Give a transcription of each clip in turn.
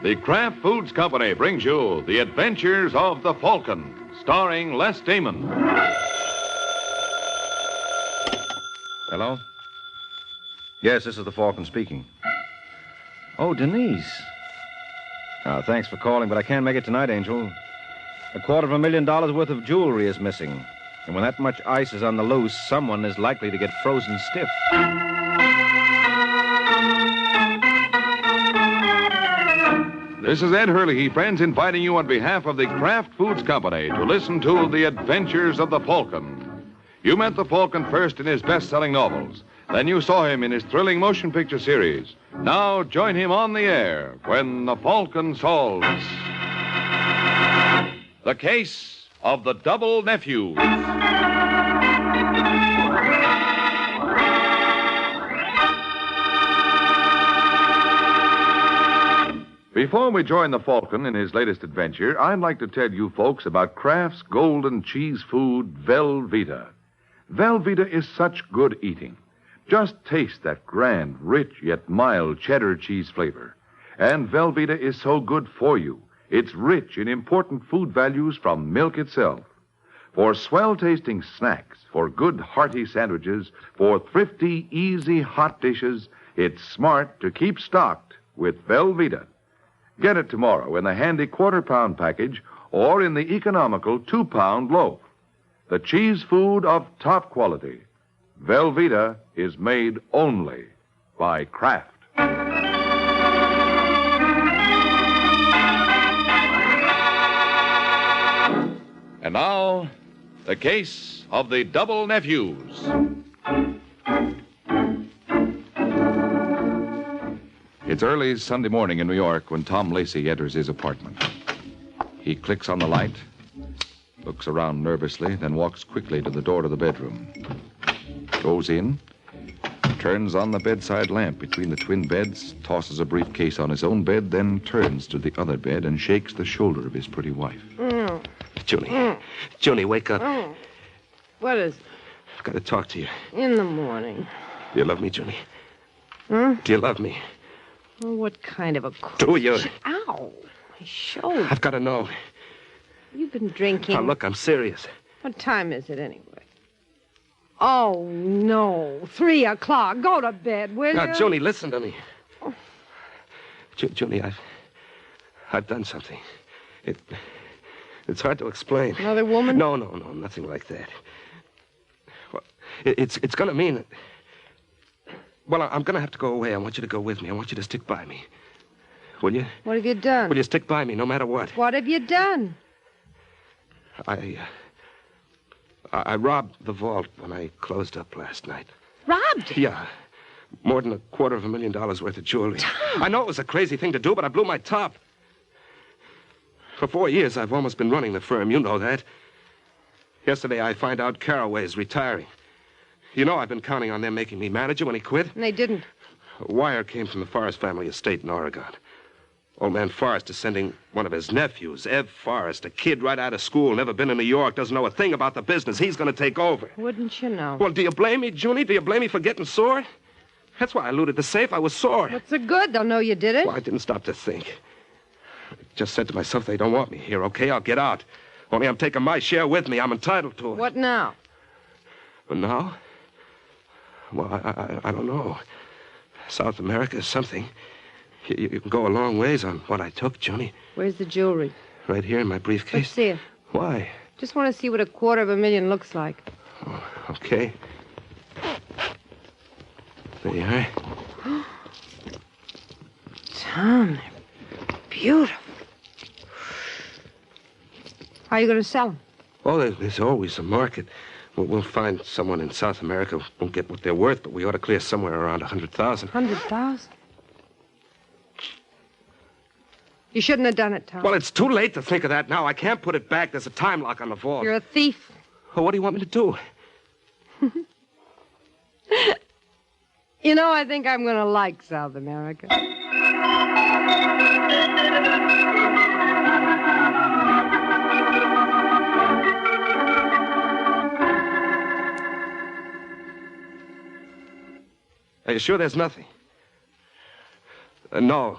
The Kraft Foods Company brings you The Adventures of the Falcon, starring Les Damon. Hello? Yes, this is the Falcon speaking. Oh, Denise. Thanks for calling, but I can't make it tonight, Angel. $250,000 worth of jewelry is missing. And when that much ice is on the loose, someone is likely to get frozen stiff. This is Ed Hurley, friends, inviting you on behalf of the Kraft Foods Company to listen to The Adventures of the Falcon. You met the Falcon first in his best-selling novels. Then you saw him in his thrilling motion picture series. Now join him on the air when the Falcon solves the case of the double Nephews. Before we join the Falcon in his latest adventure, I'd like to tell you folks about Kraft's golden cheese food, Velveeta. Velveeta is such good eating. Just taste that grand, rich, yet mild cheddar cheese flavor. And Velveeta is so good for you. It's rich in important food values from milk itself. For swell-tasting snacks, for good, hearty sandwiches, for thrifty, easy, hot dishes, it's smart to keep stocked with Velveeta. Get it tomorrow in the handy quarter-pound package or in the economical 2-pound loaf. The cheese food of top quality. Velveeta is made only by Kraft. And now, the case of the double Nephews. It's early Sunday morning in New York when Tom Lacey enters his apartment. He clicks on the light, looks around nervously, then walks quickly to the door to the bedroom. Goes in, turns on the bedside lamp between the twin beds, tosses a briefcase on his own bed, then turns to the other bed and shakes the shoulder of his pretty wife. Junie. Junie, wake up. What is it? I've got to talk to you. In the morning. Do you love me, Junie? Huh? Do you love me? Well, what kind of a... Do you? Ow! My shoulder. I've got to know. You've been drinking. Now, look, I'm serious. What time is it, anyway? Oh, no. 3 o'clock. Go to bed, will you? Now, Junie, listen to me. Oh. Junie, I've done something. It's hard to explain. Another woman? No, nothing like that. Well, it's going to mean that... Well, I'm going to have to go away. I want you to go with me. I want you to stick by me. Will you? What have you done? Will you stick by me no matter what? What have you done? I robbed the vault when I closed up last night. Robbed it? Yeah. More than $250,000 worth of jewelry. Tom. I know it was a crazy thing to do, but I blew my top. For 4 years, I've almost been running the firm. You know that. Yesterday, I find out Carraway's retiring. You know I've been counting on them making me manager when he quit. And they didn't. A wire came from the Forrest family estate in Oregon. Old man Forrest is sending one of his nephews, Ev Forrest, a kid right out of school, never been in New York, doesn't know a thing about the business. He's going to take over. Wouldn't you know? Well, do you blame me, Junie? Do you blame me for getting sore? That's why I looted the safe. I was sore. What's the good? They'll know you did it. Well, I didn't stop to think. I just said to myself, they don't want me here, okay? I'll get out. Only I'm taking my share with me. I'm entitled to it. What now? Well, now? Well, I don't know. South America is something. You can go a long ways on what I took, Junie. Where's the jewelry? Right here in my briefcase. Let's see it. Why? Just want to see what $250,000 looks like. Oh, okay. There you are. Tom, they're beautiful. How are you going to sell them? Oh, there's always a market. We'll find someone in South America who won't get what they're worth, but we ought to clear somewhere around 100,000. 100,000? You shouldn't have done it, Tom. Well, it's too late to think of that now. I can't put it back. There's a time lock on the vault. You're a thief. Well, what do you want me to do? You know, I think I'm going to like South America. Are you sure there's nothing? No.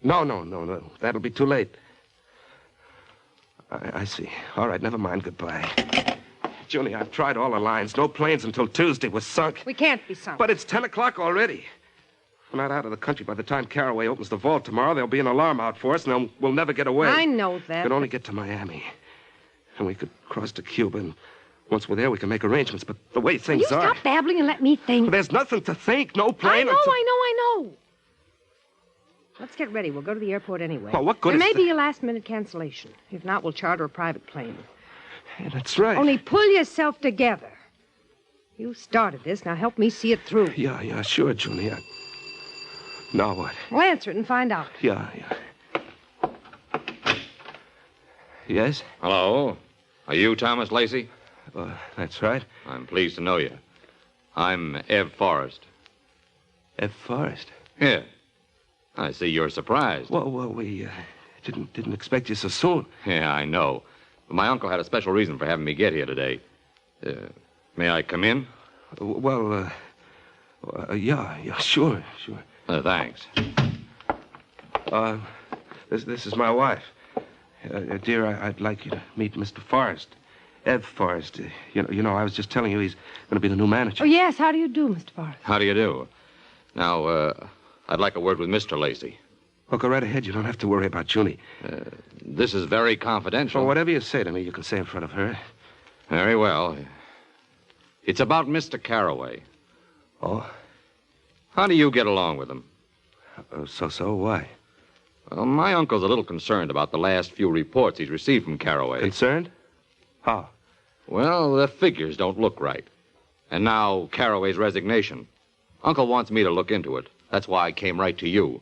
No. That'll be too late. I see. All right, never mind. Goodbye. Junie, I've tried all the lines. No planes until Tuesday. We're sunk. We can't be sunk. But it's 10 o'clock already. We're not out of the country by the time Caraway opens the vault tomorrow. There'll be an alarm out for us, and then we'll never get away. I know that. We can only get to Miami. And we could cross to Cuba, and once we're there, we can make arrangements. But the way things Will you are... stop babbling and let me think? Well, there's nothing to think. No plane. I know. Let's get ready. We'll go to the airport anyway. Well, what good There is may be a last-minute cancellation. If not, we'll charter a private plane. Yeah, that's right. Only pull yourself together. You started this. Now help me see it through. Yeah, sure, Junie. Now what? Well, answer it and find out. Yeah. Yes? Hello. Are you Thomas Lacey? That's right. I'm pleased to know you. I'm Ev Forrest. Ev Forrest? Yeah. I see you're surprised. Well, we didn't expect you so soon. Yeah, I know. But my uncle had a special reason for having me get here today. May I come in? Yeah, sure. Thanks. This is my wife. Dear, I'd like you to meet Mr. Forrest. Ev Forrest. You know, I was just telling you he's going to be the new manager. Oh, yes. How do you do, Mr. Forrest? How do you do? Now, I'd like a word with Mr. Lacey. Well, go right ahead. You don't have to worry about Junie. This is very confidential. Well, whatever you say to me, you can say in front of her. Very well. It's about Mr. Caraway. Oh? How do you get along with him? So, why? Well, my uncle's a little concerned about the last few reports he's received from Caraway. Concerned? How? Well, the figures don't look right. And now Caraway's resignation. Uncle wants me to look into it. That's why I came right to you.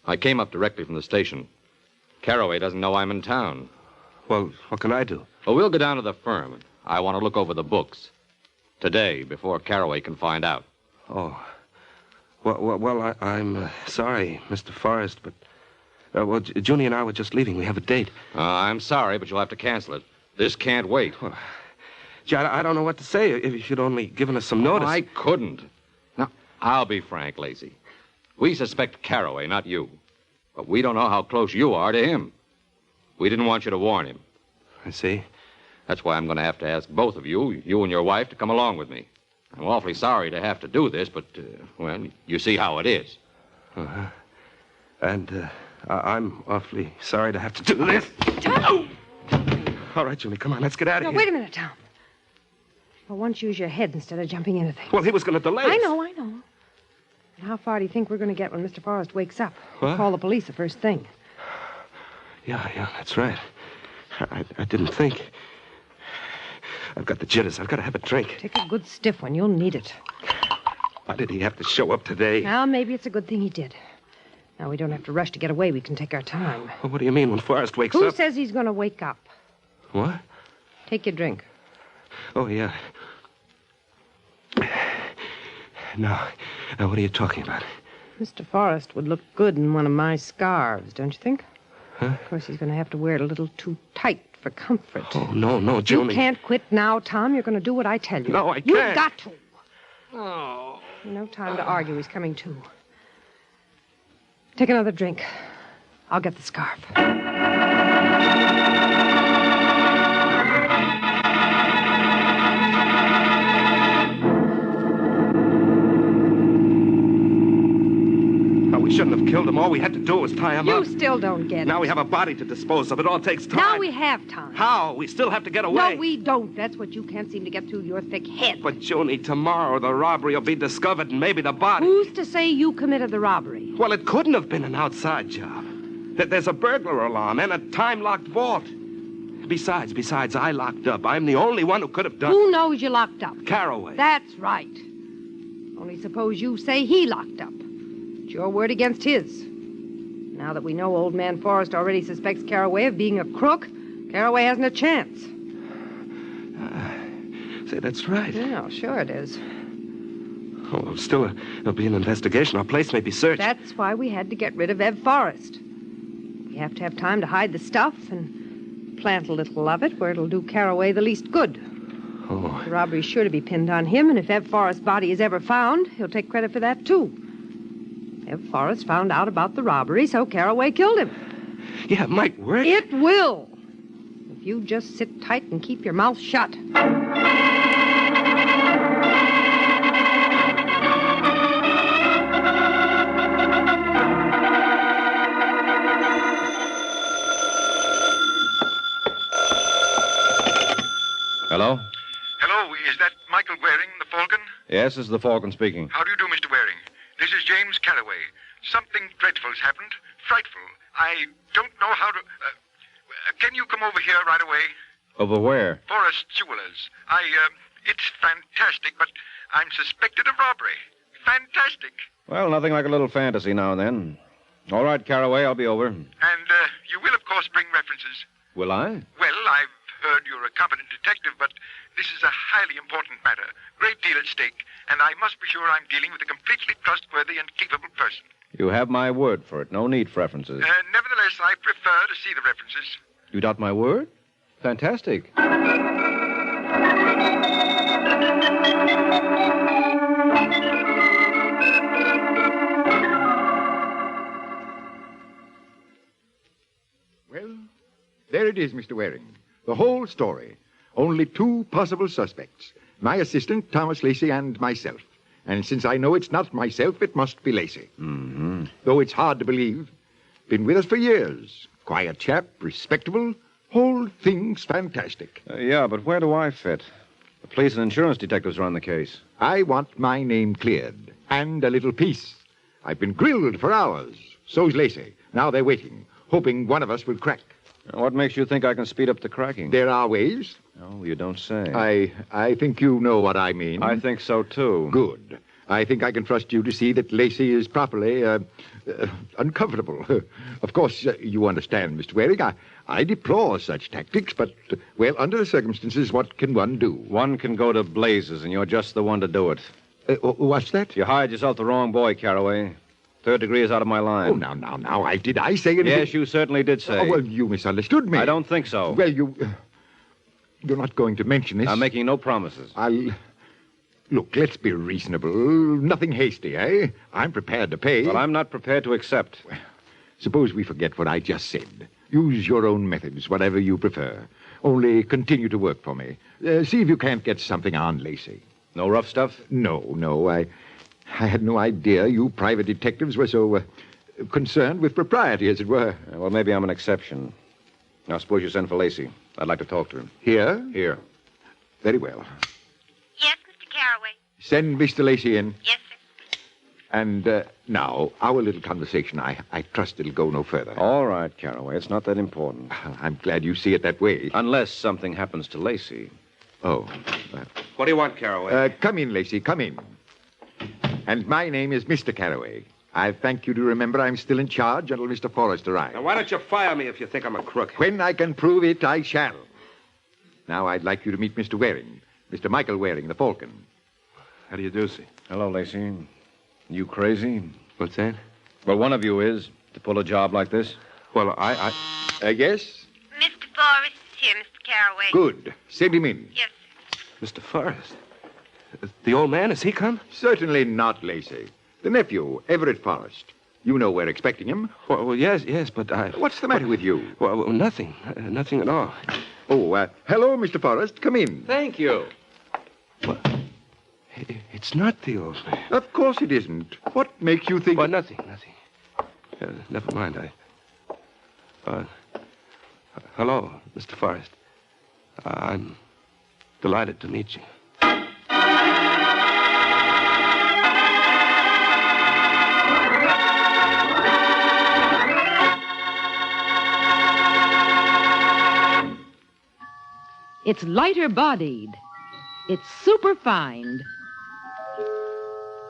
I came up directly from the station. Caraway doesn't know I'm in town. Well, what can I do? Well, we'll go down to the firm. I want to look over the books. Today, before Caraway can find out. Oh. Well, I'm sorry, Mr. Forrest, but... Junie and I were just leaving. We have a date. I'm sorry, but you'll have to cancel it. This can't wait. Well, gee, I don't know what to say if you'd only given us some notice. I couldn't. Now, I'll be frank, Lacey. We suspect Caraway, not you. But we don't know how close you are to him. We didn't want you to warn him. I see. That's why I'm going to have to ask both of you and your wife, to come along with me. I'm awfully sorry to have to do this, but, well, you see how it is. Uh-huh. And, I'm awfully sorry to have to do this. Tom! All right, Junie, come on, let's get out of here. Wait a minute, Tom. For once, use your head instead of jumping into things. Well, he was going to delay us. I know. How far do you think we're going to get when Mr. Forrest wakes up? What? We'll call the police the first thing. Yeah, that's right. I didn't think. I've got the jitters. I've got to have a drink. Take a good stiff one. You'll need it. Why did he have to show up today? Well, maybe it's a good thing he did. Now, we don't have to rush to get away. We can take our time. Well, what do you mean when Forrest wakes Who up? says he's going to wake up? What? Take your drink. Oh, yeah. Now, what are you talking about? Mr. Forrest would look good in one of my scarves, don't you think? Huh? Of course, he's going to have to wear it a little too tight for comfort. Oh, no, Junie. You can't quit now, Tom. You're going to do what I tell you. No, I can't. You've got to. Oh. No time to argue. He's coming too. Take another drink. I'll get the scarf. We shouldn't have killed him. All we had to do was tie him up. You still don't get it. Now we have a body to dispose of. It all takes time. Now we have time. How? We still have to get away. No, we don't. That's what you can't seem to get through your thick head. But, Junie, tomorrow the robbery will be discovered and maybe the body... Who's to say you committed the robbery? Well, it couldn't have been an outside job. There's a burglar alarm and a time-locked vault. Besides, I locked up. I'm the only one who could have done... Who knows you locked up? Caraway. That's right. Only suppose you say he locked up. It's your word against his. Now that we know old man Forrest already suspects Caraway of being a crook, Caraway hasn't a chance. Say, that's right. Yeah, sure it is. Oh, well, still, there'll be an investigation. Our place may be searched. That's why we had to get rid of Ev Forrest. We have to have time to hide the stuff and plant a little of it where it'll do Caraway the least good. Oh. The robbery's sure to be pinned on him, and if Ev Forrest's body is ever found, he'll take credit for that, too. If Forrest found out about the robbery, so Caraway killed him. Yeah, it might work. It will. If you just sit tight and keep your mouth shut. Hello? Hello, is that Michael Waring, the Falcon? Yes, this is the Falcon speaking. How do you do, Mr. Waring? This is James Caraway. Something dreadful's happened. Frightful. I don't know how to... can you come over here right away? Over where? Forrest Jewelers. It's fantastic, but I'm suspected of robbery. Fantastic. Well, nothing like a little fantasy now and then. All right, Caraway, I'll be over. And you will, of course, bring references. Will I? Well, I've heard you're a competent detective, but this is a highly important matter. Great deal at stake, and I must be sure I'm dealing with a completely trustworthy and capable person. You have my word for it. No need for references. Nevertheless, I prefer to see the references. You doubt my word? Fantastic. Well, there it is, Mr. Waring. The whole story. Only two possible suspects. My assistant, Thomas Lacey, and myself. And since I know it's not myself, it must be Lacey. Mm-hmm. Though it's hard to believe. Been with us for years. Quiet chap, respectable. Whole thing's fantastic. Yeah, but where do I fit? The police and insurance detectives are on the case. I want my name cleared. And a little peace. I've been grilled for hours. So's Lacey. Now they're waiting, hoping one of us will crack. What makes you think I can speed up the cracking? There are ways. Oh, you don't say. I think you know what I mean. I think so, too. Good. I think I can trust you to see that Lacey is properly uncomfortable. Of course, you understand, Mr. Waring. I deplore such tactics, but, well, under the circumstances, what can one do? One can go to blazes, and you're just the one to do it. What's that? You hired yourself the wrong boy, Caraway. Third degree is out of my line. Oh, now. Did I say anything? Yes, you certainly did say. Oh, well, you misunderstood me. I don't think so. Well, you're not going to mention this. I'm making no promises. Look, let's be reasonable. Nothing hasty, eh? I'm prepared to pay. Well, I'm not prepared to accept. Suppose we forget what I just said. Use your own methods, whatever you prefer. Only continue to work for me. See if you can't get something on Lacey. No rough stuff? No. I had no idea you private detectives were so concerned with propriety, as it were. Well, maybe I'm an exception. Now, suppose you send for Lacey. I'd like to talk to him. Here? Here. Very well. Yes, Mr. Caraway. Send Mr. Lacey in. Yes, sir. And now, our little conversation, I trust it'll go no further. All right, Caraway. It's not that important. I'm glad you see it that way. Unless something happens to Lacey. Oh. What do you want, Caraway? Come in, Lacey, come in. And my name is Mr. Caraway. I thank you to remember I'm still in charge until Mr. Forrest arrives. Now, why don't you fire me if you think I'm a crook? When I can prove it, I shall. Now, I'd like you to meet Mr. Waring. Mr. Michael Waring, the Falcon. How do you do, see? Hello, Lacey. You crazy? What's that? Well, one of you is, to pull a job like this. Well, Yes? Mr. Forrest is here, Mr. Caraway. Good. Send him in. Yes, sir. Mr. Forrest. The old man, has he come? Certainly not, Lacey. The nephew, Everett Forrest. You know we're expecting him. Well, yes, but I... What's the matter with you? Well, nothing. Nothing at all. Oh, hello, Mr. Forrest. Come in. Thank you. It's not the old man. Of course it isn't. What makes you think... Well, nothing. Never mind. Hello, Mr. Forrest. I'm delighted to meet you. It's lighter-bodied. It's superfine.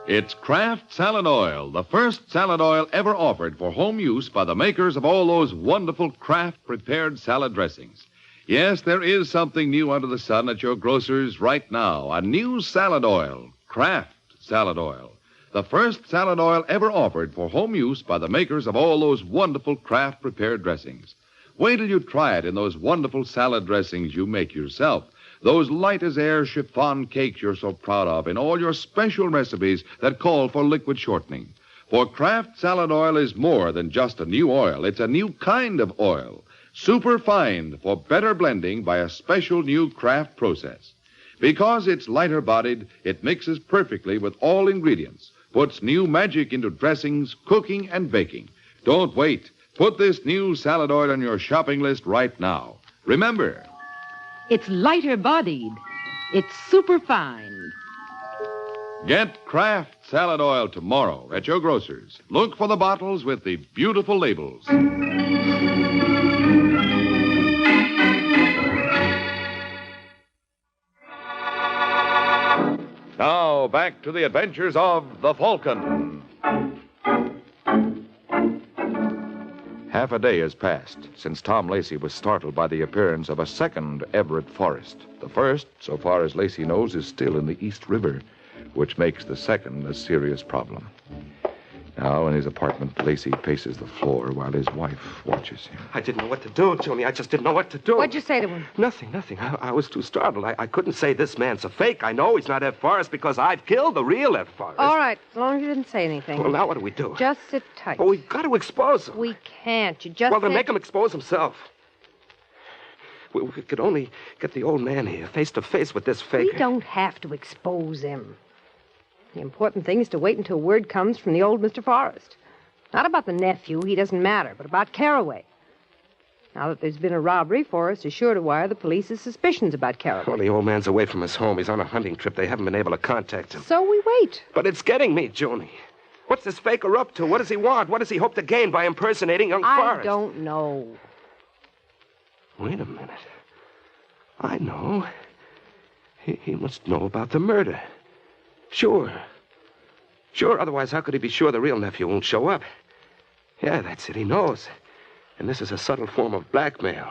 It's Kraft Salad Oil, the first salad oil ever offered for home use by the makers of all those wonderful Kraft prepared salad dressings. Yes, there is something new under the sun at your grocer's right now. A new salad oil, Kraft Salad Oil. The first salad oil ever offered for home use by the makers of all those wonderful Kraft prepared dressings. Wait till you try it in those wonderful salad dressings you make yourself. Those light-as-air chiffon cakes you're so proud of in all your special recipes that call for liquid shortening. For Kraft salad oil is more than just a new oil. It's a new kind of oil. Super fine for better blending by a special new Kraft process. Because it's lighter bodied, it mixes perfectly with all ingredients, puts new magic into dressings, cooking, and baking. Don't wait. Put this new salad oil on your shopping list right now. Remember, It's lighter bodied. It's super fine. get Kraft salad oil tomorrow at your grocer's. Look for the bottles with the beautiful labels. Now, back to the adventures of the Falcon. Half a day has passed since Tom Lacey was startled by the appearance of a second Everett Forrest. The first, so far as Lacey knows, is still in the East River, which makes the second a serious problem. Now, in his apartment, Lacey paces the floor while his wife watches him. I didn't know what to do, Joni. I just didn't know what to do. What'd you say to him? Nothing. I was too startled. I couldn't say this man's a fake. I know he's not Ed Forrest because I've killed the real Ed Forrest. All right, as long as you didn't say anything. Well, now what do we do? Just sit tight. Well, we've got to expose him. We can't. You just Well, then said- make him expose himself. We could only get the old man here face to face with this fake. We don't have to expose him. The important thing is to wait until word comes from the old Mr. Forrest. Not about the nephew, he doesn't matter, but about Caraway. Now that there's been a robbery, Forrest is sure to wire the police his suspicions about Caraway. Well, the old man's away from his home. He's on a hunting trip. They haven't been able to contact him. So we wait. But it's getting me, Joni. What's this faker up to? What does he want? What does he hope to gain by impersonating young Forrest? I don't know. Wait a minute. I know. He must know about the murder. Sure, otherwise how could he be sure the real nephew won't show up? Yeah, that's it, he knows. And this is a subtle form of blackmail.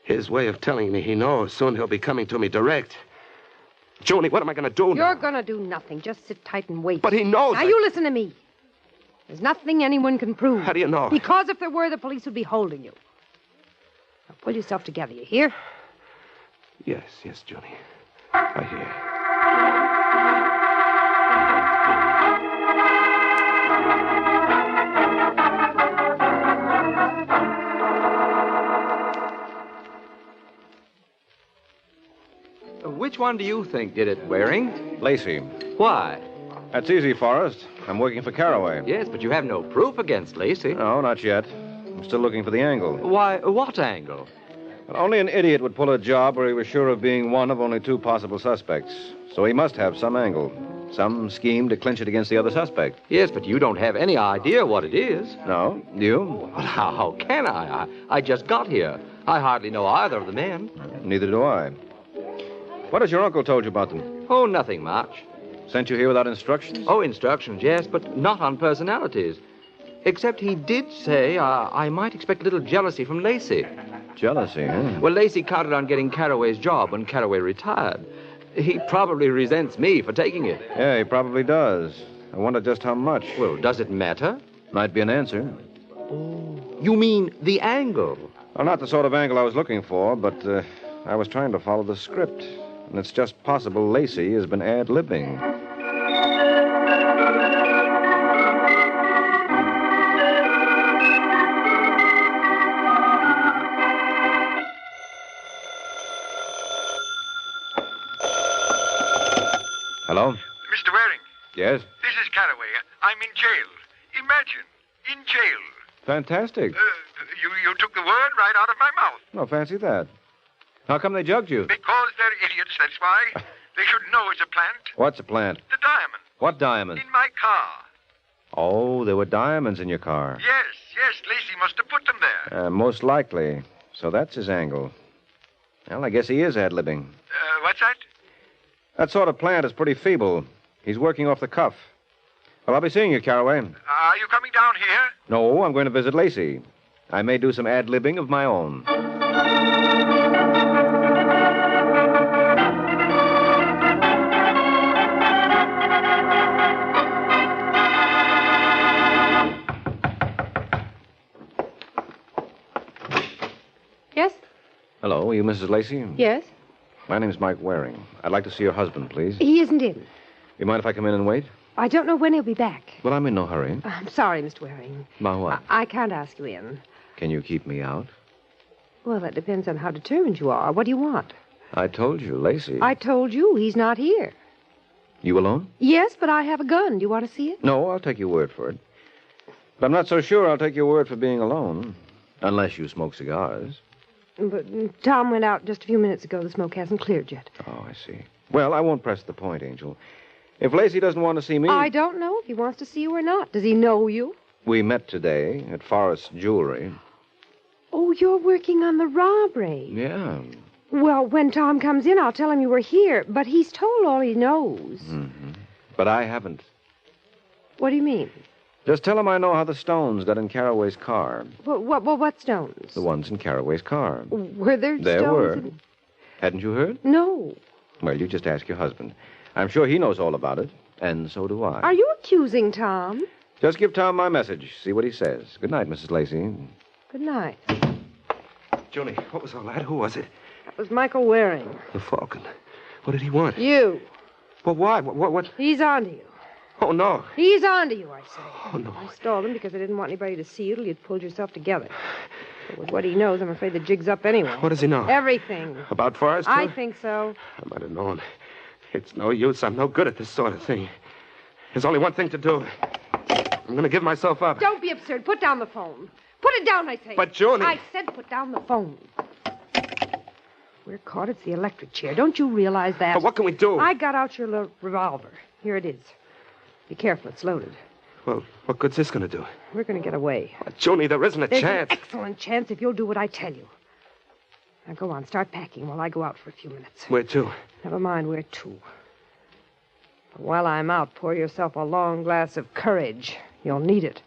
His way of telling me he knows. Soon he'll be coming to me direct. Joni, what am I going to do now? You're going to do nothing. Just sit tight and wait. But he knows. Now, you listen to me. There's nothing anyone can prove. How do you know? Because if there were, the police would be holding you. Now, pull yourself together, you hear? Yes, Joni. I hear. Which one do you think did it, Waring? Lacey. Why? That's easy, Forrest. I'm working for Caraway. Yes, but you have no proof against Lacey. No, not yet. I'm still looking for the angle. Why, what angle? Well, only an idiot would pull a job where he was sure of being one of only two possible suspects. So he must have some angle. Some scheme to clinch it against the other suspect. Yes, but you don't have any idea what it is. No? You? Well, how can I? I just got here. I hardly know either of the men. Neither do I. What has your uncle told you about them? Oh, nothing much. Sent you here without instructions? Oh, instructions, yes, but not on personalities. Except he did say I might expect a little jealousy from Lacey. Jealousy, huh? Well, Lacey counted on getting Caraway's job when Caraway retired. He probably resents me for taking it. Yeah, he probably does. I wonder just how much. Well, does it matter? Might be an answer. Oh, you mean the angle? Well, not the sort of angle I was looking for, but I was trying to follow the script. And it's just possible Lacey has been ad-libbing. Hello? Mr. Waring, Yes? this is Caraway. I'm in jail. Imagine, in jail. Fantastic. You took the word right out of my mouth. No, fancy that. How come they jugged you? Because they're idiots, that's why. They should know it's a plant. What's a plant? The diamond. What diamond? In my car. Oh, there were diamonds in your car. Yes, Lacey must have put them there. Most likely. So that's his angle. Well, I guess he is ad-libbing. What's that? That sort of plant is pretty feeble. He's working off the cuff. Well, I'll be seeing you, Caraway. Are you coming down here? No, I'm going to visit Lacey. I may do some ad-libbing of my own. Yes? Hello, are you Mrs. Lacey? Yes? My name's Mike Waring. I'd like to see your husband, please. He isn't in. You mind if I come in and wait? I don't know when he'll be back. Well, I'm in no hurry. I'm sorry, Mr. Waring. About what? I can't ask you in. Can you keep me out? Well, that depends on how determined you are. What do you want? I told you, Lacey. I told you he's not here. You alone? Yes, but I have a gun. Do you want to see it? No, I'll take your word for it. But I'm not so sure I'll take your word for being alone. Unless you smoke cigars. But Tom went out just a few minutes ago. The smoke hasn't cleared yet. Oh, I see. Well, I won't press the point, Angel. If Lacey doesn't want to see me... I don't know if he wants to see you or not. Does he know you? We met today at Forrest's Jewelry. Oh, you're working on the robbery. Yeah. Well, when Tom comes in, I'll tell him you were here. But he's told all he knows. Mm-hmm. But I haven't. What do you mean? Just tell him I know how the stones got in Carraway's car. What stones? The ones in Carraway's car. Were there stones? There were. Hadn't you heard? No. Well, you just ask your husband. I'm sure he knows all about it, and so do I. Are you accusing Tom? Just give Tom my message. See what he says. Good night, Mrs. Lacey. Good night. Junie, what was all that? Who was it? That was Michael Waring. The Falcon. What did he want? You. Well, why? What? He's onto you. Oh, no. He's onto you, I say. Oh, no. I stalled him because I didn't want anybody to see you till you'd pulled yourself together. But with what he knows, I'm afraid the jig's up anyway. What does he know? Everything. About Forrest? I think so. I might have known. It's no use. I'm no good at this sort of thing. There's only one thing to do. I'm going to give myself up. Don't be absurd. Put down the phone. Put it down, I say. But, Junie... I said put down the phone. We're caught. It's the electric chair. Don't you realize that? But what can we do? I got out your little revolver. Here it is. Be careful. It's loaded. Well, what good's this going to do? We're going to get away. But, Junie, there isn't a There's chance. an excellent chance if you'll do what I tell you. Now, go on. Start packing while I go out for a few minutes. Where to? Never mind where to. But while I'm out, pour yourself a long glass of courage. You'll need it.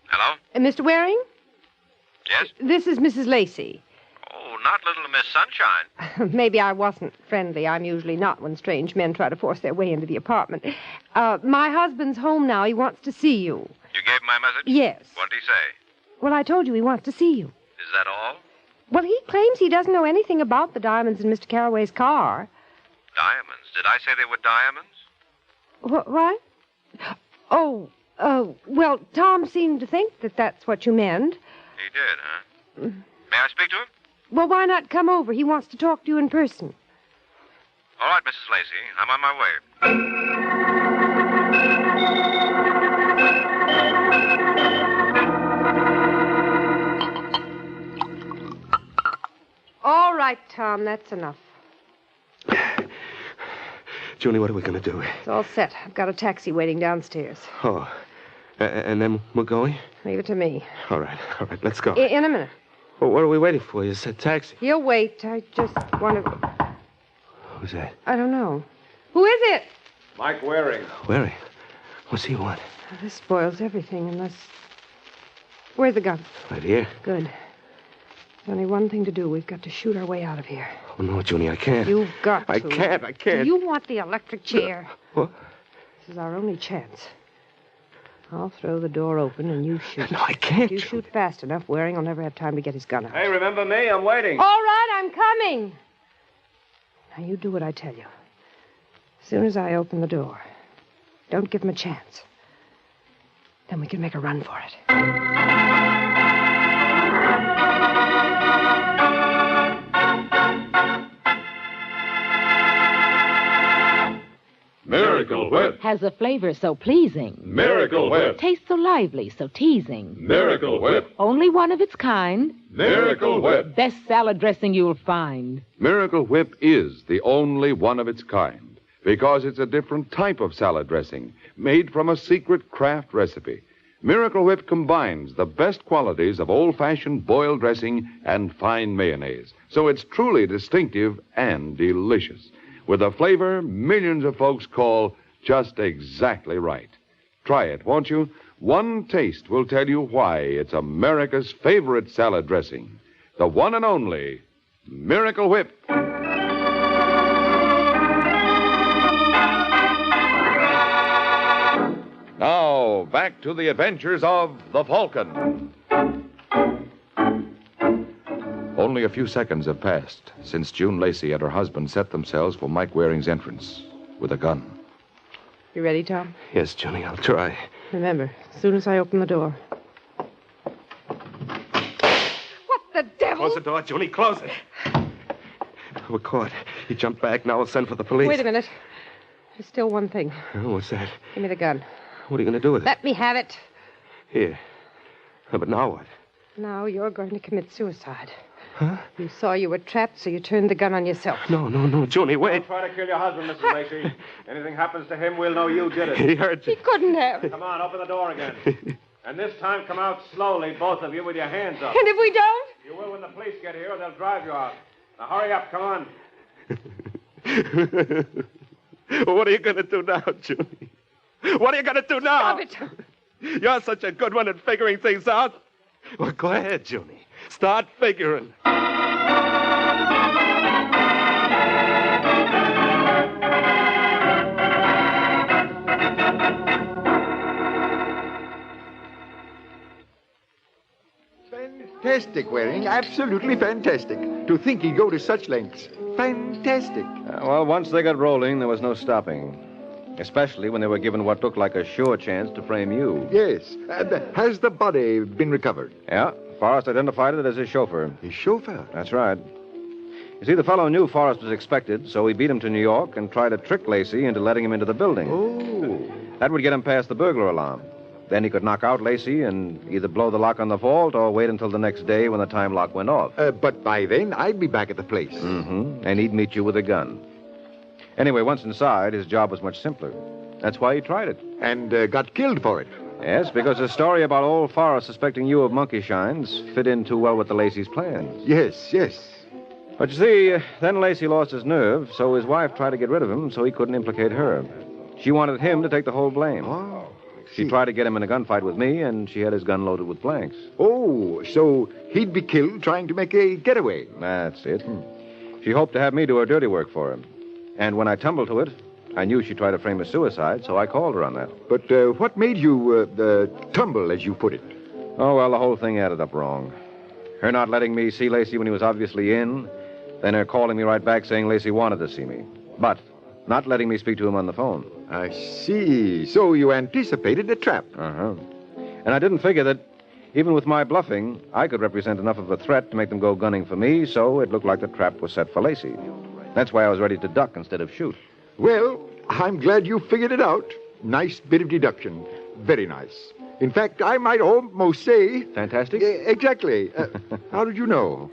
Hello? Mr. Waring? Yes? This is Mrs. Lacey. Oh, not little Miss Sunshine. Maybe I wasn't friendly. I'm usually not when strange men try to force their way into the apartment. My husband's home now. He wants to see you. You gave him my message? Yes. What did he say? Well, I told you he wants to see you. Is that all? Well, he claims he doesn't know anything about the diamonds in Mr. Carraway's car. Diamonds? Did I say they were diamonds? What? Well, Tom seemed to think that that's what you meant. He did, huh? May I speak to him? Well, why not come over? He wants to talk to you in person. All right, Mrs. Lacey. I'm on my way. All right, Tom, that's enough. Junie, what are we going to do? It's all set. I've got a taxi waiting downstairs. Oh. And then we're going? Leave it to me. All right. Let's go. In a minute. Well, what are we waiting for? You said taxi. He'll wait. I just want to... Who's that? I don't know. Who is it? Mike Waring. Waring? What's he want? Oh, this spoils everything unless... Where's the gun? Right here. Good. There's only one thing to do. We've got to shoot our way out of here. Oh, no, Junie, I can't. You've got to. I can't. You want the electric chair. What? This is our only chance. I'll throw the door open and you shoot. No, I can't. If you shoot fast enough, Waring will never have time to get his gun out. Hey, remember me? I'm waiting. All right, I'm coming. Now, you do what I tell you. As soon as I open the door, don't give him a chance. Then we can make a run for it. Miracle Whip. Has a flavor so pleasing. Miracle Whip. Tastes so lively, so teasing. Miracle Whip. Only one of its kind. Miracle Whip. Best salad dressing you'll find. Miracle Whip is the only one of its kind because it's a different type of salad dressing made from a secret craft recipe. Miracle Whip combines the best qualities of old-fashioned boiled dressing and fine mayonnaise, so it's truly distinctive and delicious, with a flavor millions of folks call just exactly right. Try it, won't you? One taste will tell you why it's America's favorite salad dressing, the one and only Miracle Whip. now, back to the adventures of the Falcon. Only a few seconds have passed since June Lacey and her husband set themselves for Mike Waring's entrance with a gun. You ready, Tom? Yes, Junie, I'll try. Remember, as soon as I open the door. What the devil? Close the door, Junie, close it. We're caught. He jumped back. Now we'll send for the police. Wait a minute. There's still one thing. Oh, what's that? Give me the gun. What are you going to do with it? Let me have it. Here. But now what? Now you're going to commit suicide. Huh? You saw you were trapped, so you turned the gun on yourself. No, Junie, wait. Don't try to kill your husband, Mrs. Lacey. Anything happens to him, we'll know you did it. He hurt you. He couldn't have. Come on, open the door again. And this time come out slowly, both of you, with your hands up. And if we don't? You will when the police get here, or they'll drive you out. Now hurry up, come on. What are you going to do now, Junie? What are you going to do now? Stop it. You're such a good one at figuring things out. Well, go ahead, Junie. Start figuring. Fantastic, Waring. Absolutely fantastic. To think he'd go to such lengths. Fantastic. Well, once they got rolling, there was no stopping. Especially when they were given what looked like a sure chance to frame you. Yes. Has the body been recovered? Yeah, Forrest identified it as his chauffeur. His chauffeur? That's right. You see, the fellow knew Forrest was expected, so he beat him to New York and tried to trick Lacey into letting him into the building. Oh. That would get him past the burglar alarm. Then he could knock out Lacey and either blow the lock on the vault or wait until the next day when the time lock went off. But by then, I'd be back at the place. Mm-hmm. And he'd meet you with a gun. Anyway, once inside, his job was much simpler. That's why he tried it. And got killed for it. Yes, because the story about old Forrest suspecting you of monkey shines fit in too well with the Lacey's plans. Yes. But you see, then Lacey lost his nerve, so his wife tried to get rid of him so he couldn't implicate her. She wanted him to take the whole blame. Oh. She tried to get him in a gunfight with me, and she had his gun loaded with blanks. Oh, so he'd be killed trying to make a getaway. That's it. She hoped to have me do her dirty work for him. And when I tumbled to it, I knew she'd try to frame a suicide, so I called her on that. But what made you tumble, as you put it? Oh, well, the whole thing added up wrong. Her not letting me see Lacey when he was obviously in, then her calling me right back saying Lacey wanted to see me, but not letting me speak to him on the phone. I see. So you anticipated a trap. Uh-huh. And I didn't figure that, even with my bluffing, I could represent enough of a threat to make them go gunning for me, so it looked like the trap was set for Lacey. That's why I was ready to duck instead of shoot. Well, I'm glad you figured it out. Nice bit of deduction. Very nice. In fact, I might almost say... Fantastic? Exactly. How did you know?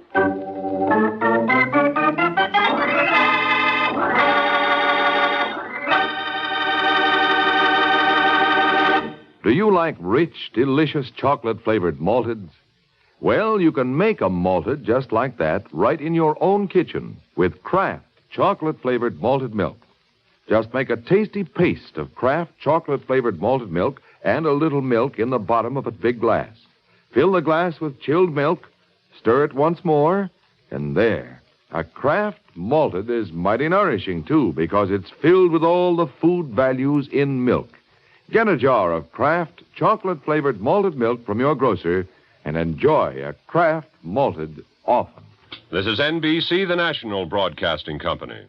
Do you like rich, delicious chocolate-flavored malteds? Well, you can make a malted just like that right in your own kitchen with Kraft chocolate-flavored malted milk. Just make a tasty paste of Kraft chocolate-flavored malted milk and a little milk in the bottom of a big glass. Fill the glass with chilled milk, stir it once more, and there. A Kraft malted is mighty nourishing, too, because it's filled with all the food values in milk. Get a jar of Kraft chocolate-flavored malted milk from your grocer and enjoy a Kraft malted often. This is NBC, the national broadcasting company.